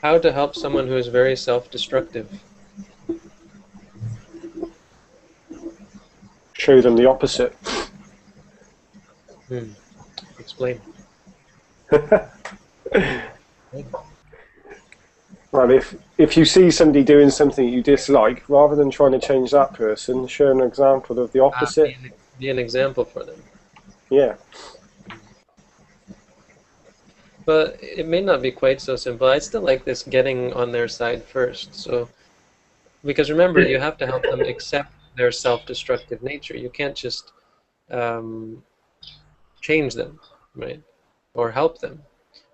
How to help someone who is very self-destructive. Show them the opposite. Explain. Well, if you see somebody doing something you dislike, rather than trying to change that person, show an example of the opposite. Be an example for them. Yeah. But it may not be quite so simple. I still like this getting on their side first. So, because remember, you have to help them accept their self-destructive nature. You can't just um, change them, right? Or help them.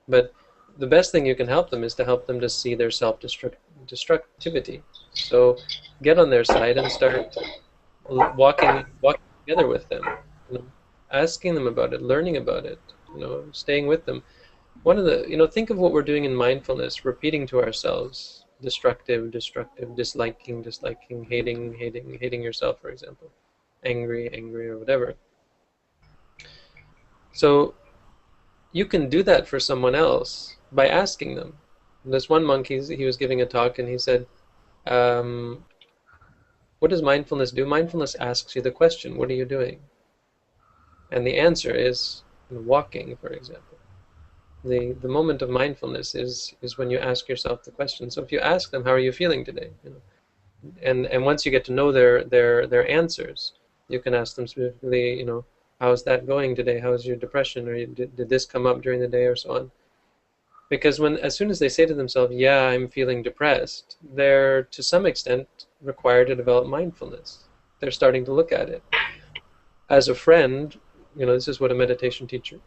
But the best thing you can help them is to help them to see their self-destructivity. So get on their side and start walking together with them, you know, asking them about it, learning about it, staying with them. One of the, think of what we're doing in mindfulness, repeating to ourselves, destructive, destructive, disliking, disliking, hating, hating, hating yourself, for example, angry, angry, or whatever. So you can do that for someone else by asking them. This one monk, he was giving a talk, and he said, um, what does mindfulness do? Mindfulness asks you the question, what are you doing? And the answer is walking, for example. The moment of mindfulness is when you ask yourself the question. So if you ask them, how are you feeling today? And once you get to know their answers, you can ask them specifically, how's that going today? How's your depression? Or did this come up during the day, or so on? Because as soon as they say to themselves, yeah, I'm feeling depressed, they're to some extent required to develop mindfulness. They're starting to look at it. As a friend, this is what a meditation teacher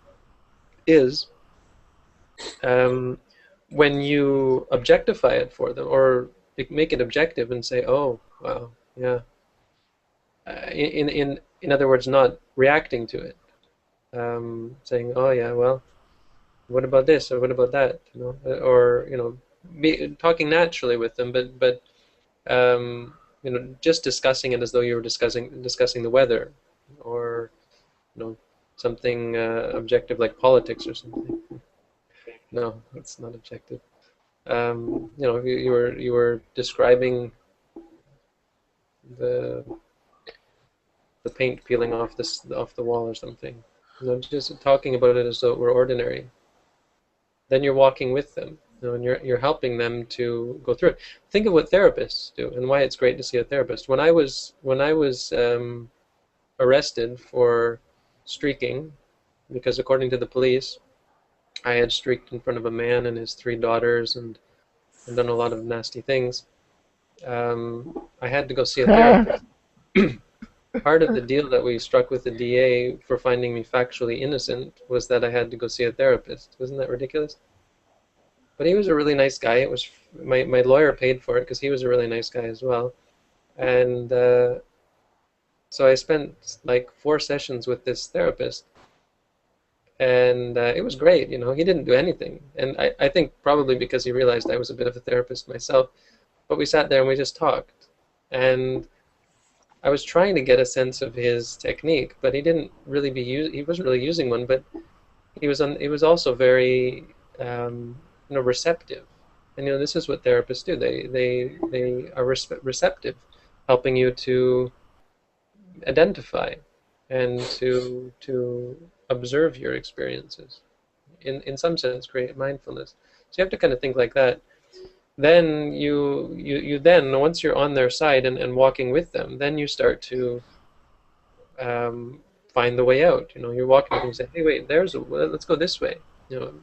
is. When you objectify it for them, or make it objective and say, oh, wow, yeah. In other words, not reacting to it. Saying, oh, yeah, well, what about this, or what about that, or talking naturally with them, but just discussing it as though you were discussing the weather, or something objective like politics or something. No, it's not objective. You were describing the paint peeling off the wall or something. Just talking about it as though it were ordinary. Then you're walking with them, and you're helping them to go through it. Think of what therapists do, and why it's great to see a therapist. When I was arrested for streaking, because according to the police, I had streaked in front of a man and his 3 daughters, and done a lot of nasty things. I had to go see a therapist. Part of the deal that we struck with the DA for finding me factually innocent was that I had to go see a therapist. Wasn't that ridiculous? But he was a really nice guy. It was my lawyer paid for it because he was a really nice guy as well. And so I spent like 4 sessions with this therapist, and it was great. He didn't do anything, and I think probably because he realized I was a bit of a therapist myself. But we sat there and we just talked, and I was trying to get a sense of his technique, but he didn't really he wasn't really using one, but he was also very receptive. And this is what therapists do. They are receptive, helping you to identify and to observe your experiences. In some sense, create mindfulness. So you have to kind of think like that. Then you then, once you're on their side and walking with them, then you start to find the way out. You're walking with them and say, hey, wait, let's go this way.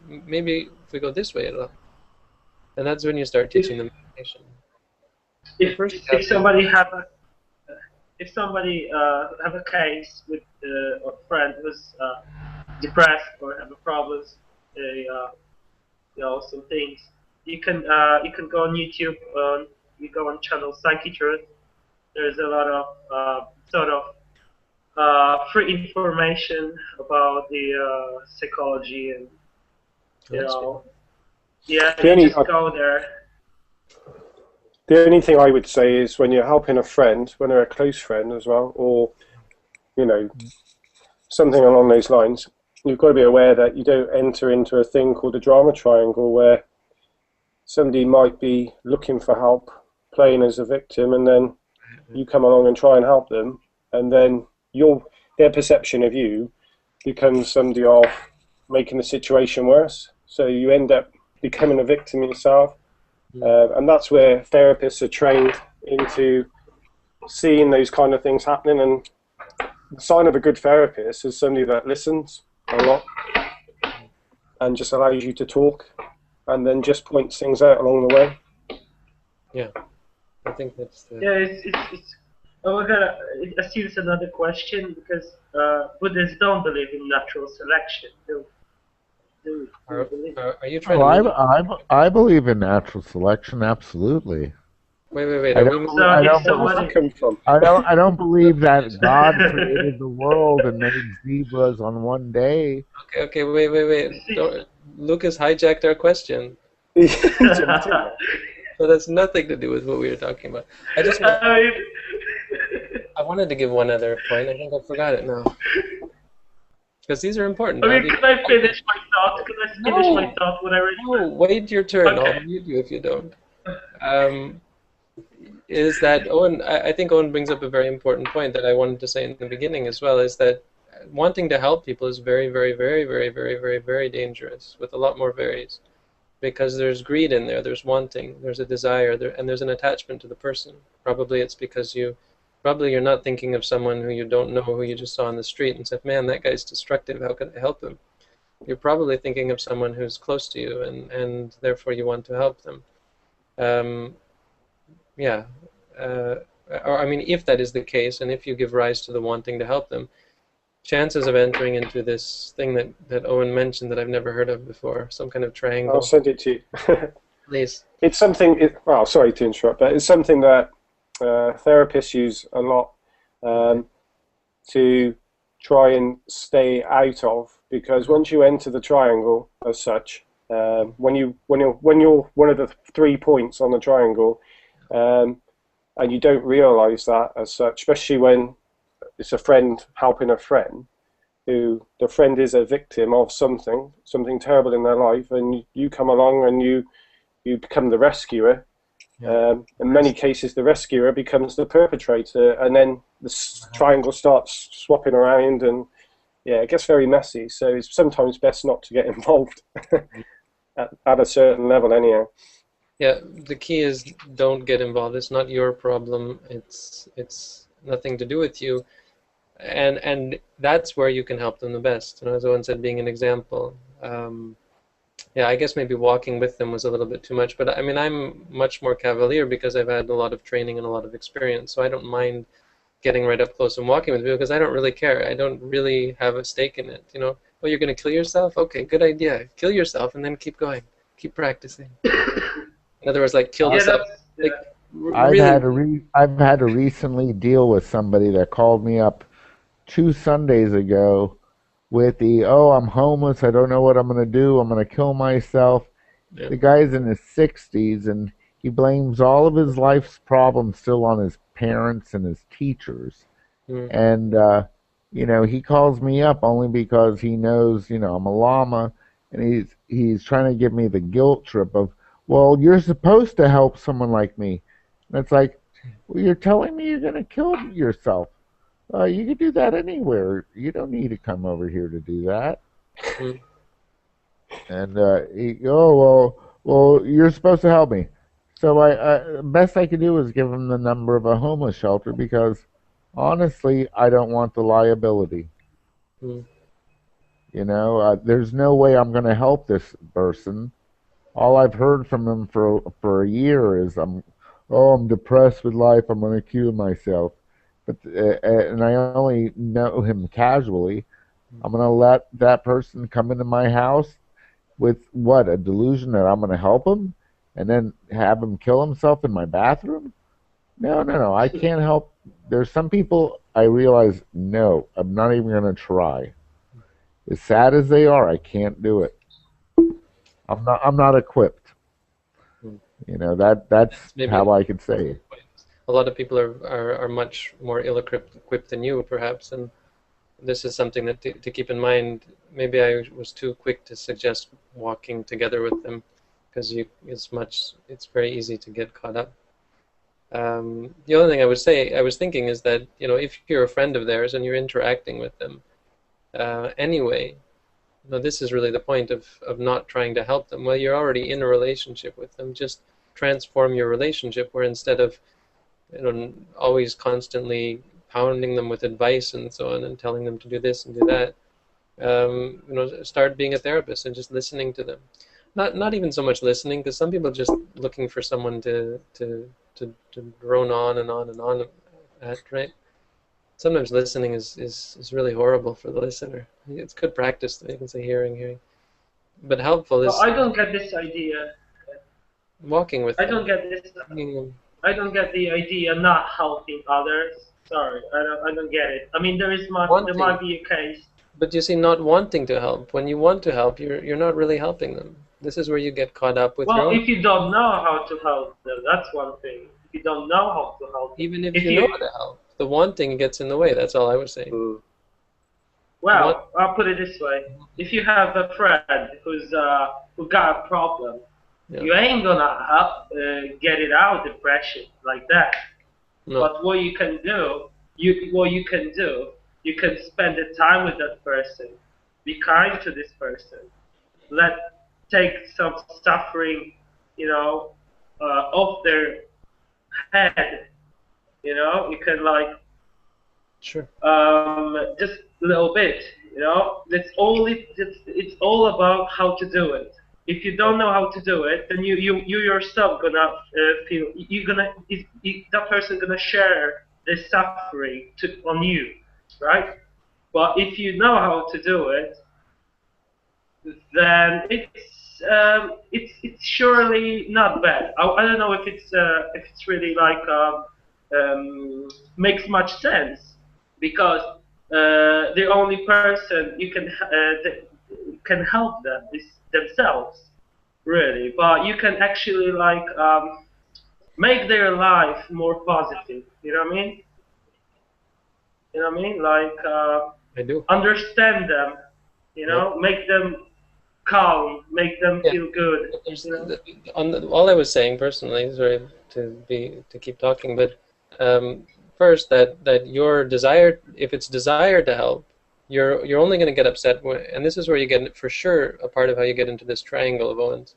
Maybe if we go this way, it'll help. And that's when you start teaching them meditation. But if first, you if have to. somebody have a if somebody have a case with a friend who's depressed or have a problems, some things, you can go on YouTube. You go on channel Psyche Truth. There's a lot of sort of free information about the psychology, and you know, yeah, The you only, just go there. the only thing I would say is when you're helping a friend, when they're a close friend as well, or, you know, something along those lines, you've got to be aware that you don't enter into a thing called a drama triangle where somebody might be looking for help, playing as a victim, and then you come along and try and help them, and then their perception of you becomes somebody of making the situation worse. So you end up becoming a victim yourself, and that's where therapists are trained into seeing those kind of things happening. And the sign of a good therapist is somebody that listens a lot and just allows you to talk, and then just points things out along the way. Yeah, I think that's the... Yeah, it's I see it's another question, because Buddhists don't believe in natural selection. Do believe? Are you trying Oh, to... I believe in natural selection, absolutely. Wait. I Are don't, we... So I if don't, Where's that somebody, come from? I don't believe that God created the world and made zebras on one day. Okay, wait. Lucas hijacked our question. So that's nothing to do with what we were talking about. I wanted to give one other point. I think I forgot it now. Because these are important. Can I finish my thought? Can I finish my thought? Whatever. No, wait your turn. Okay. I'll mute you if you don't. Is that Owen? I think Owen brings up a very important point that I wanted to say in the beginning as well. Is that wanting to help people is very, very, very, very, very, very, very dangerous, with a lot more varies, because there's greed in there, there's wanting, there's a desire, and there's an attachment to the person. Probably it's because you're not thinking of someone who you don't know, who you just saw on the street and said, man, that guy's destructive, how can I help him? You're probably thinking of someone who's close to you, and therefore you want to help them. Or I mean, if that is the case, and if you give rise to the wanting to help them, chances of entering into this thing that Owen mentioned that I've never heard of before, some kind of triangle. I'll send it to you. Please. It's something, well, sorry to interrupt, but it's something that therapists use a lot to try and stay out of, because once you enter the triangle as such, when you're one of the 3 points on the triangle, and you don't realise that as such, especially when it's a friend helping a friend, who the friend is a victim of something terrible in their life, and you come along and you become the rescuer. In many cases, the rescuer becomes the perpetrator, and then the triangle starts swapping around, and yeah, it gets very messy. So it's sometimes best not to get involved at a certain level, anyhow. Yeah, the key is don't get involved. It's not your problem. It's nothing to do with you, and that's where you can help them the best. And as Owen said, being an example. Yeah, I guess maybe walking with them was a little bit too much, but I mean, I'm much more cavalier because I've had a lot of training and a lot of experience, so I don't mind getting right up close and walking with people because I don't really care. I don't really have a stake in it. You know, oh, you're going to kill yourself? Okay, good idea. Kill yourself and then keep going. Keep practicing. In other words, like kill yourself. Like, I've had to recently deal with somebody that called me up 2 Sundays ago with I'm homeless, I don't know what I'm going to do, I'm going to kill myself. Yeah. The guy's in his 60s, and he blames all of his life's problems still on his parents and his teachers. And, he calls me up only because he knows, I'm a Lama, and he's trying to give me the guilt trip of, well, you're supposed to help someone like me. And it's like, well, you're telling me you're going to kill yourself. You can do that anywhere. You don't need to come over here to do that. And well, you're supposed to help me. So the best I could do was give him the number of a homeless shelter because, honestly, I don't want the liability. There's no way I'm going to help this person. All I've heard from him for a year is, I'm depressed with life. I'm going to kill myself. But and I only know him casually. I'm going to let that person come into my house with a delusion that I'm going to help him, and then have him kill himself in my bathroom? No. I can't help. There's some people I realize, no, I'm not even going to try. As sad as they are, I can't do it. I'm not equipped. That's how I could say it. A lot of people are much more ill-equipped than you, perhaps, and this is something that to keep in mind. Maybe I was too quick to suggest walking together with them. because it's very easy to get caught up. The other thing I would say, I was thinking, is that, you know, if you're a friend of theirs and you're interacting with them anyway, you know, this is really the point of not trying to help them. Well, you're already in a relationship with them. Just transform your relationship, where instead of, you know, always constantly pounding them with advice and so on and telling them to do this and do that, you know, start being a therapist and just listening to them. Not even so much listening, because some people are just looking for someone to drone on and on and on at, right? Sometimes listening is really horrible for the listener. It's good practice. You can say hearing. But helpful Well, is I don't get this idea. walking with I them. don't get this. Bringing I don't get the idea not helping others. Sorry, I don't get it. I mean, there wanting, might be a case. but you see, not wanting to help. When you want to help, you're not really helping them. This is where you get caught up with your Well, own. if you don't know how to help them, that's one thing. If you don't know how to help them, Even if you know how to help, the wanting gets in the way. That's all I was saying. Well, I'll put it this way: if you have a friend who got a problem, Yeah. you ain't gonna help get it out depression like that. No. But what you can do, you can spend the time with that person, be kind to this person, take some suffering, you know, off their head. You know, you can like Sure. just a little bit. You know, it's all about how to do it. If you don't know how to do it, then you yourself gonna feel that person gonna share the suffering on you, right? But if you know how to do it, then it's surely not bad. I don't know if it's really like makes much sense, because the only person you that can help them is themselves, really. But you can actually like make their life more positive. You know what I mean? You know what I mean? Like I do. understand them. You know, make them calm, make them feel good. You know? All I was saying personally, sorry to keep talking, but first that your desire, if it's desire to help, you're only going to get upset when, and this is where you get for sure a part of how you get into this triangle of Owens.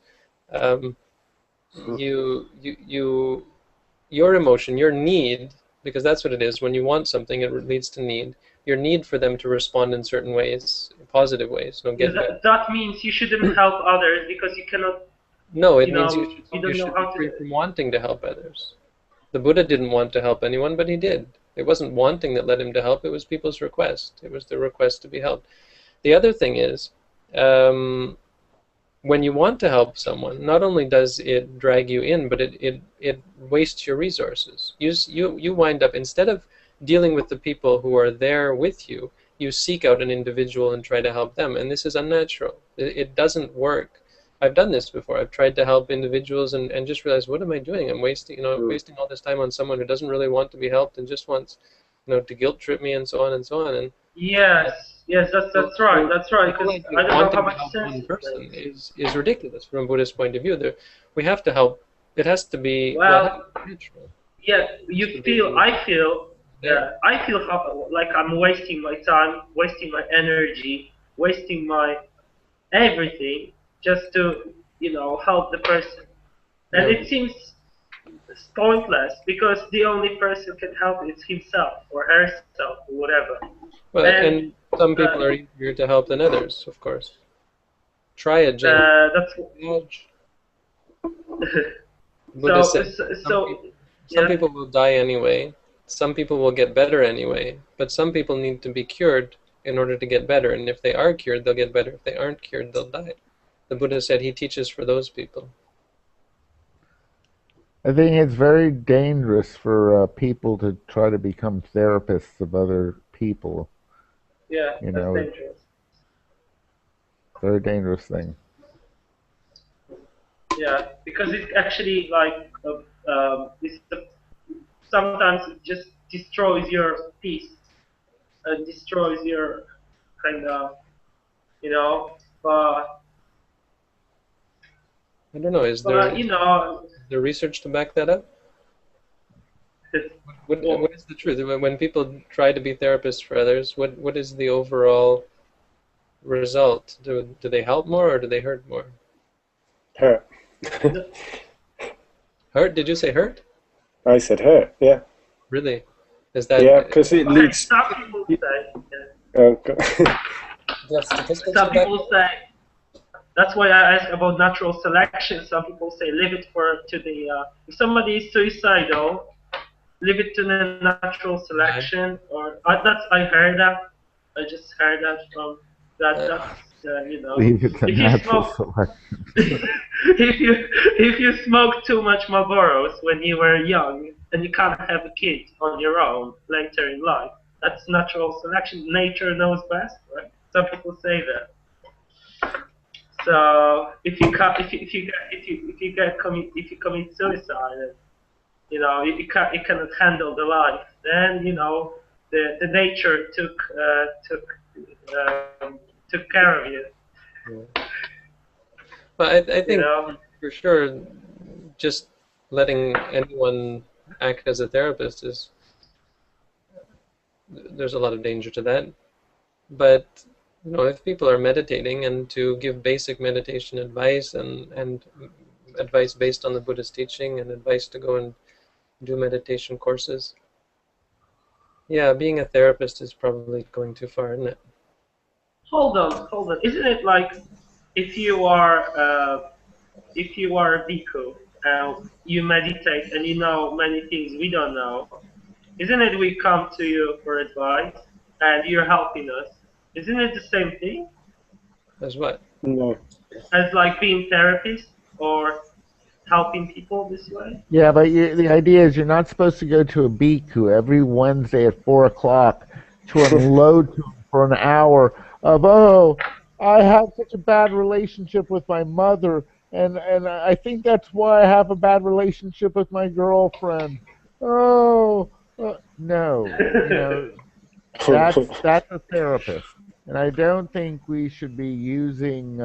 Your emotion, your need, because that's what it is. When you want something, it leads to need. Your need for them to respond in certain ways, positive ways. That means you shouldn't help others because you cannot. No, it means you should be free from wanting to help others. The Buddha didn't want to help anyone, but he did. It wasn't wanting that led him to help. It was people's request. It was the request to be helped. The other thing is, when you want to help someone, not only does it drag you in, but it wastes your resources. You wind up, instead of dealing with the people who are there with you, you seek out an individual and try to help them, and this is unnatural. It doesn't work. I've done this before. I've tried to help individuals and just realized, what am I doing? I'm wasting all this time on someone who doesn't really want to be helped and just wants, to guilt trip me and so on and so on. And yes, that's right. That's right. Because I don't know how much sense one person is ridiculous from a Buddhist point of view. We have to help. It has to be natural. Yeah, I feel like I'm wasting my time, wasting my energy, wasting my everything just to help the person, and it seems pointless because the only person who can help is himself or herself or whatever. Well, and some people are easier to help than others, of course. Try it, Jim. Buddha said some people will die anyway. Some people will get better anyway. But some people need to be cured in order to get better. And if they are cured, they'll get better. If they aren't cured, they'll die. The Buddha said he teaches for those people. I think it's very dangerous for people to try to become therapists of other people. Yeah, that's dangerous. Very dangerous thing. Yeah, because it's actually like sometimes it just destroys your peace, destroys your kind of, I don't know. Is But there research to back that up? What is the truth? When people try to be therapists for others, what is the overall result? Do they help more or do they hurt more? Hurt. Hurt? Did you say hurt? I said hurt. Yeah. Really? Is that? Yeah, because it leads. Some people say. Oh, God. Do you have statistics Some to back people say. That's why I asked about natural selection. Some people say leave it to the. If somebody is suicidal, leave it to the natural selection. Or I heard that. I just heard that from that. That's Leave it to if you natural smoke, selection. if you smoke too much Marlboros when you were young and you can't have a kid on your own later in life, that's natural selection. Nature knows best, right? Some people say that. So if you commit suicide, and, you cannot handle the life, then the nature took care of you. Yeah. But I think for sure, just letting anyone act as a therapist there's a lot of danger to that. But if people are meditating and to give basic meditation advice and advice based on the Buddhist teaching and advice to go and do meditation courses, yeah, being a therapist is probably going too far, isn't it? Hold on. Isn't it like if you are a bhikkhu and you meditate and you know many things we don't know, isn't it we come to you for advice and you're helping us? Isn't it the same thing? As what? No. As like being therapists or helping people this way? Yeah, but the idea is you're not supposed to go to a bhikkhu every Wednesday at 4 o'clock to unload to him for an hour of, oh, I have such a bad relationship with my mother, and I think that's why I have a bad relationship with my girlfriend. Oh, no, that's a therapist. And I don't think we should be using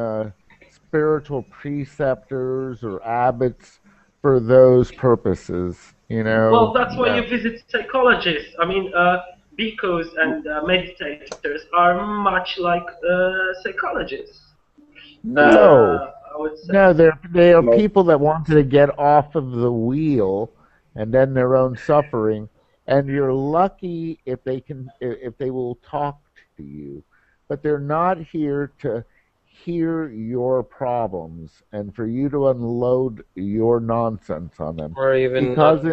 spiritual preceptors or abbots for those purposes, Well, that's why you visit psychologists. I mean, bhikkhus and meditators are much like psychologists. No. I would say. No, they are No. people that wanted to get off of the wheel and then their own suffering. And you're lucky if they will talk to you. But they're not here to hear your problems and for you to unload your nonsense on them. Or even Because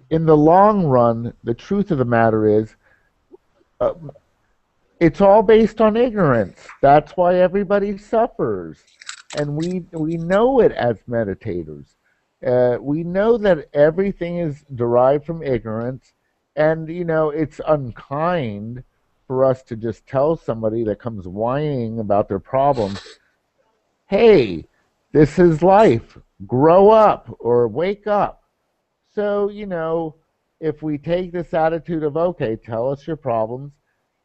in the long run, the truth of the matter is, it's all based on ignorance. That's why everybody suffers. And we know it as meditators. We know that everything is derived from ignorance, and it's unkind for us to just tell somebody that comes whining about their problems, hey, this is life, grow up or wake up. So, if we take this attitude of, okay, tell us your problems,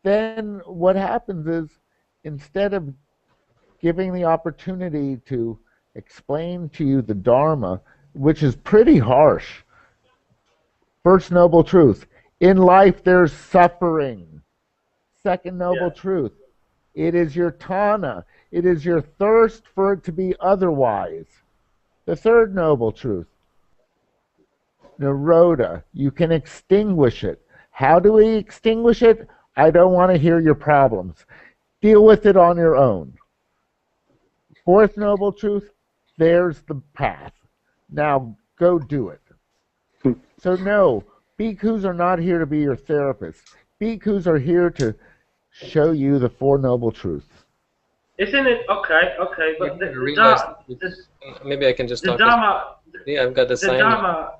then what happens is, instead of giving the opportunity to explain to you the Dharma, which is pretty harsh. First noble truth, in life there's suffering. Second noble truth, it is your tanha, it is your thirst for it to be otherwise. The third noble truth, nirodha, you can extinguish it. How do we extinguish it? I don't want to hear your problems. Deal with it on your own. Fourth noble truth, there's the path. Now go do it. So no, bhikkhus are not here to be your therapists. Bhikkhus are here to show you the Four Noble Truths. Isn't it okay? But maybe I can just the talk. Dharma. Yeah, I've got the sign. Dharma.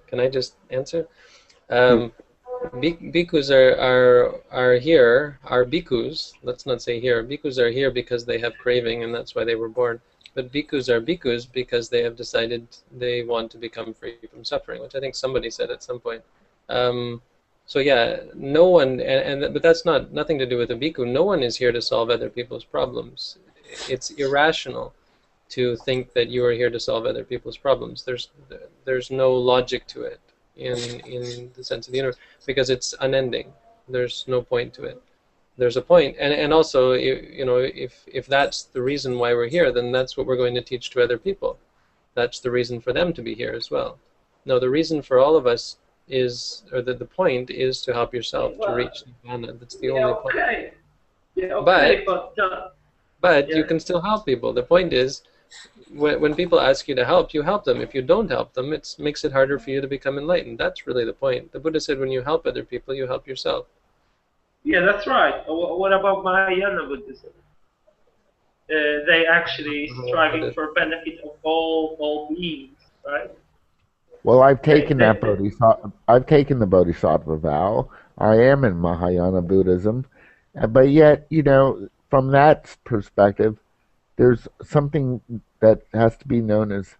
Can I just answer? Bhikkhus are here. Are bhikkhus? Let's not say here. Bhikkhus are here because they have craving, and that's why they were born. But bhikkhus are bhikkhus because they have decided they want to become free from suffering, which I think somebody said at some point. So yeah, no one, but that's nothing to do with a bhikkhu. No one is here to solve other people's problems. It's irrational to think that you are here to solve other people's problems. There's no logic to it in the sense of the universe, because it's unending. There's no point to it. There's a point, and also, you know, if that's the reason why we're here, then that's what we're going to teach to other people. That's the reason for them to be here as well. No, the reason for all of us is, or the point is to help yourself to reach Nirvana. That's the only point. Okay. Yeah, okay, But yeah. you can still help people. The point is, when people ask you to help, you help them. If you don't help them, it makes it harder for you to become enlightened. That's really the point. The Buddha said when you help other people, you help yourself. Yeah, that's right. What about Mahayana Buddhism? They actually striving for benefit of all beings, right? Well, I've taken that bodhisattva. I've taken the bodhisattva vow. I am in Mahayana Buddhism, but yet, you know, from that perspective, there's something that has to be known as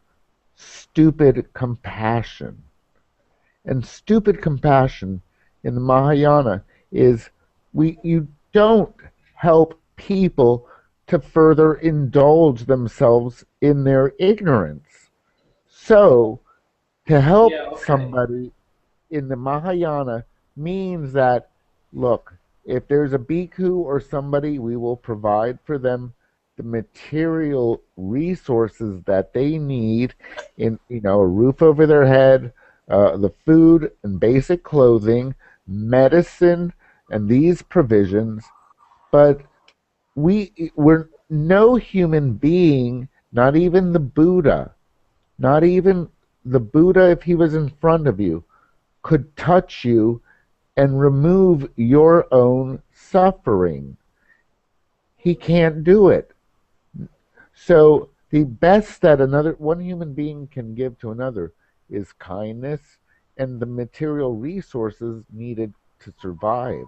stupid compassion. And stupid compassion in the Mahayana is you don't help people to further indulge themselves in their ignorance. So, to help somebody in the Mahayana means that, look, if there's a bhikkhu or somebody, we will provide for them the material resources that they need, in, you know, a roof over their head, the food and basic clothing, medicine, and these provisions. But we're no human being, not even the Buddha, not even the Buddha, if he was in front of you, could touch you and remove your own suffering. He can't do it. So the best that one human being can give to another is kindness and the material resources needed to survive.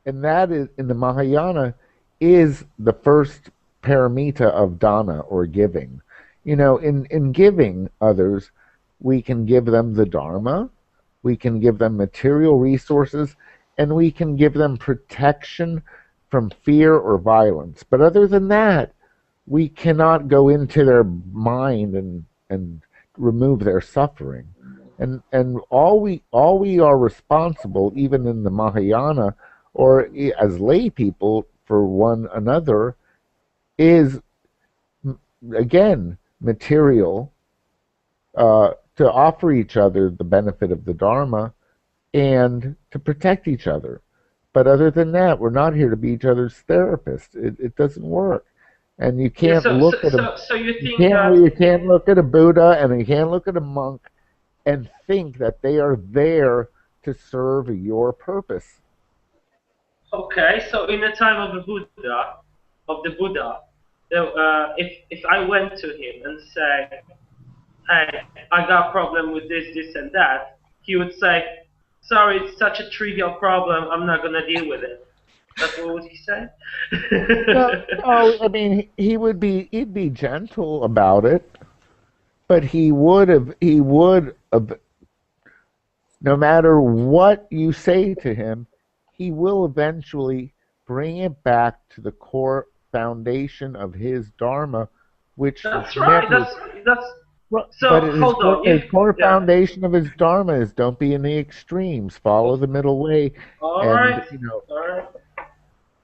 And that is, in the Mahayana, is the first paramita of dana, or giving. You know, in giving others, we can give them the Dharma, we can give them material resources, and we can give them protection from fear or violence. But other than that, we cannot go into their mind and remove their suffering. And all we are responsible, even in the Mahayana or as lay people, for one another, is, again, material, to offer each other the benefit of the Dharma and to protect each other. But other than that, we're not here to be each other's therapists. It doesn't work. And you can't look at you can't look at a Buddha and you can't look at a monk and think that they are there to serve your purpose. Okay, so in the time of the Buddha, if I went to him and say, "Hey, I got a problem with this, and that," he would say, "Sorry, it's such a trivial problem. I'm not gonna deal with it." That's what would he say? No, I mean, he'd be gentle about it, but he would have, no matter what you say to him, he will eventually bring it back to the core foundation of his Dharma, which that's right. That's so. But Hold on. his core foundation of his Dharma is don't be in the extremes, follow the middle way, All and right. you know, All right.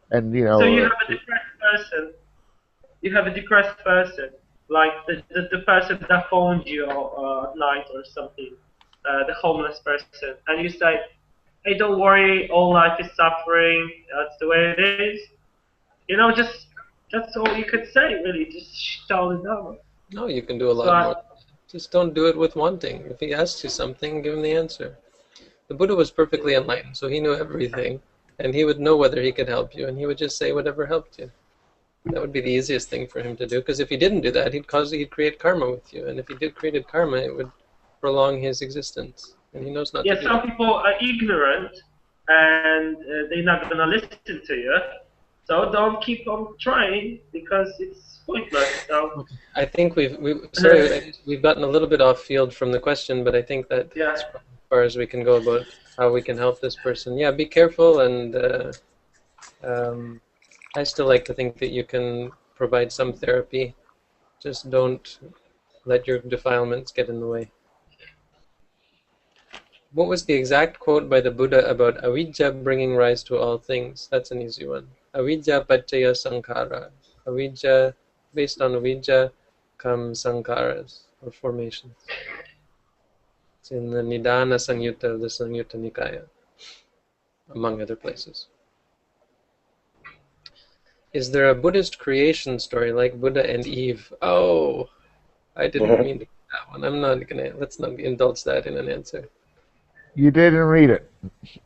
and you know. So you have a depressed person. You have a depressed person, like the person that phoned you at night or something, the homeless person, and you say, "Hey, don't worry, all life is suffering. That's the way it is." You know, that's all you could say, really. Just tell it down. No, you can do a lot more. Just don't do it with wanting. If he asks you something, give him the answer. The Buddha was perfectly enlightened, so he knew everything, and he would know whether he could help you, and he would just say whatever helped you. That would be the easiest thing for him to do, because if he didn't do that, he'd create karma with you, and if he did create karma, it would prolong his existence, and he knows not to do some that. people are ignorant, and they're not gonna listen to you. So don't keep on trying, because it's pointless. So I think we've gotten a little bit off field from the question, but I think that's as far as we can go about how we can help this person. Yeah, be careful, and I still like to think that you can provide some therapy Just don't let your defilements get in the way. What was the exact quote by the Buddha about avidya bringing rise to all things? That's an easy one. Avidya paccaya sankhara. Avidya, based on avidya, come sankharas, or formations. It's in the Nidana Samyutta of the Samyutta Nikaya, among other places. Is there a Buddhist creation story like Buddha and Eve? Oh, I didn't mean to do that one. I'm not gonna. Let's not indulge that in an answer. You didn't read it.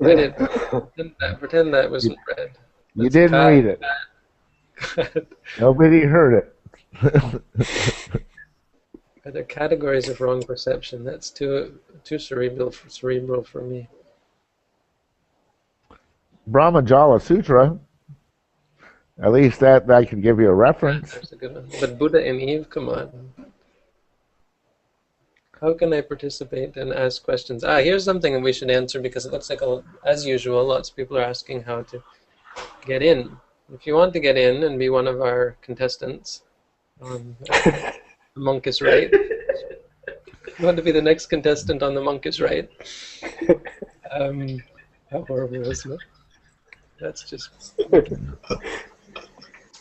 I did. Pretend that wasn't read. You didn't read it. Nobody heard it. Are there categories of wrong perception? That's too cerebral for me. Brahmajala Sutra. At least that could give you a reference. That's a good one. But Buddha and Eve, come on. How can I participate and ask questions? Here's something that we should answer, because it looks like, as usual, lots of people are asking how to get in. If you want to get in and be one of our contestants on The Monk is Right, you want to be the next contestant on The Monk is Right. How horrible, isn't it? That's just...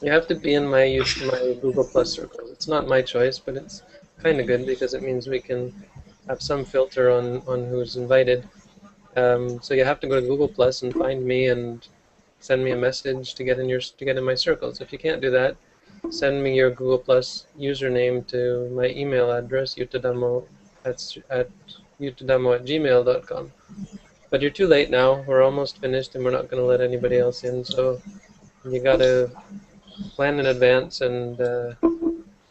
You have to be in my Google Plus circle. It's not my choice, but it's kind of good because it means we can have some filter on who's invited. So you have to go to Google Plus and find me and send me a message to get in my circles. If you can't do that, send me your Google Plus username to my email address, Yuttadhammo at yuttadhammo@gmail.com. But you're too late now. We're almost finished, and we're not going to let anybody else in. So you got to plan in advance and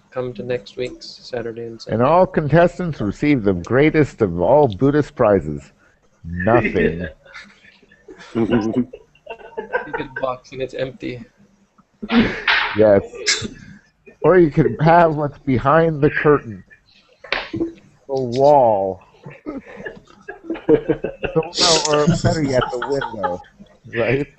come to next week's Saturday and Sunday. And all contestants receive the greatest of all Buddhist prizes. Nothing. You get a box and it's empty. Yes. Or you could have what's behind the curtain. The wall. Or better yet, the window. Right?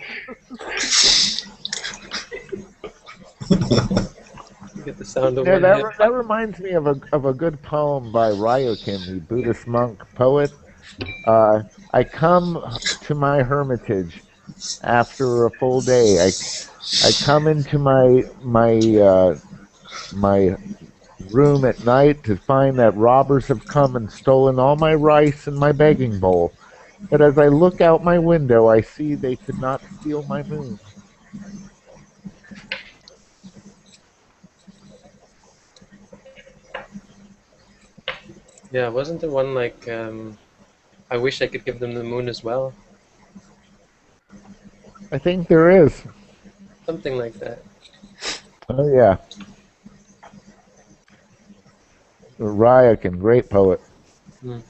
Get the sound of that reminds me of a good poem by Ryokan, the Buddhist monk poet. I come to my hermitage after a full day. I come into my room at night to find that robbers have come and stolen all my rice and my begging bowl. But as I look out my window, I see they could not steal my moon. Yeah, wasn't there one like, I wish I could give them the moon as well? I think there is. Something like that. Oh, yeah. Ryokan, great poet. Mm.